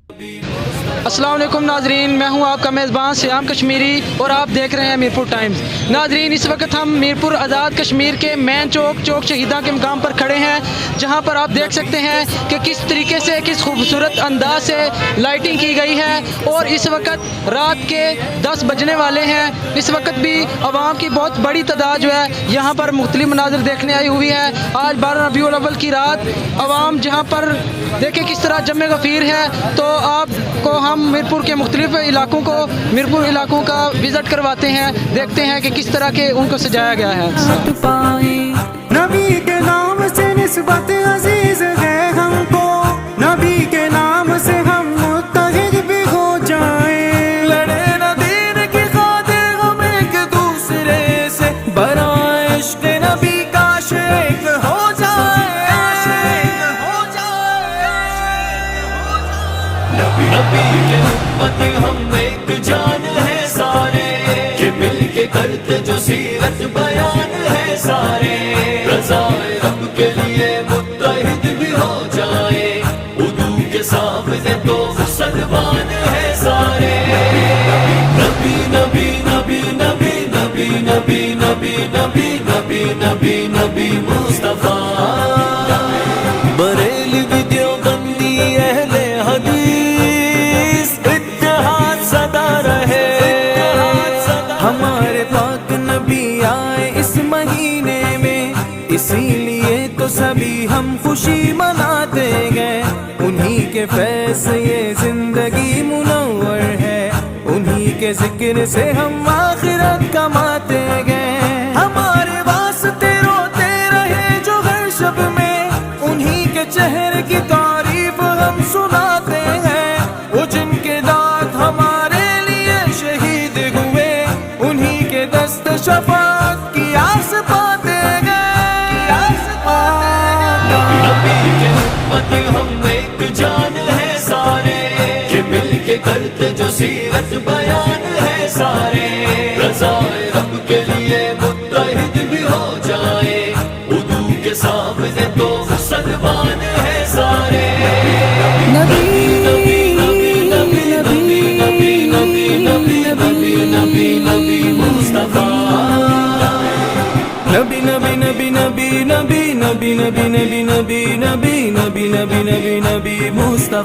अस्सलाम वालेकुम नाजरीन, मैं हूं आपका मेज़बान सियाम कश्मीरी और आप देख रहे हैं मीरपुर टाइम्स। नाजरीन, इस वक्त हम मीरपुर आज़ाद कश्मीर के मेन चौक शहीदा के मुकाम पर खड़े हैं, जहां पर आप देख सकते हैं कि किस तरीके से, किस खूबसूरत अंदाज से लाइटिंग की गई है। और इस वक्त रात के 10 बजने वाले हैं। इस वक्त भी आवाम की बहुत बड़ी तादाद जो है यहाँ पर मुख्तलिफ मनाज़िर देखने आई हुई है। आज 12 रबीउल अव्वल की रात आवाम जहाँ पर देखें किस तरह जमे गफ़ीर है। तो आपको हम मीरपुर के मुख्तलिफ इलाकों का विज़िट करवाते हैं, देखते हैं कि किस तरह के उनको सजाया गया है। नबी के नाम से निस्बत अजीज है हमको, नबी के नाम से हम मुत्तहिद भी हो जाए। लड़े न दीन की खातिर हम एक दूसरे से, बराए इश्क़ नबी का शेख हो जाए। नबी के उम्मत हम एक जान है सारे, कि मिल के करते जो सीरत बयान है सारे। रज़ाए रब के लिए मुत्तहिद भी हो जाए, उदू के सामने तो मुसलमान है सारे। नबी नबी नबी नबी नबी नबी नबी नबी नबी नबी नबी मुस्तफा। बरेली देवबंदी अहले हदीस इत्तेहाद सदा रहे। हमारे पाक नबी आए इस महीने में, इसीलिए तो सभी हम खुशी मनाते गए। उन्हीं के फैज़ से ये जिंदगी मुनव्वर है, उन्हीं के जिक्र से हम आखिरत कमाते गए। हमारे वास्ते रोते रहे जो हर शब में, उन्हीं के चेहरे की तारीफ हम सुनाते हैं। वो जिनके दांत हमारे लिए शहीद हुए, उन्हीं के दस्त शफाअत की आस पाते गए। नबी के उम्मत हम एक जान है सारे, कि मिल के करते जो सीरत बयान है सारे। रज़ाए रब के लिए मुत्तहिद भी हो जाए, उदू के सामने तो मुसलमान है सारे। नबी नबी नबी नबी नबी नबी नबी नबी नबी नबी नबी मुस्तफा। नबी नबी नबी नबी नबी नबी नबी नबी नबी नबी नबी नबी नबी नबी मुस्तफा।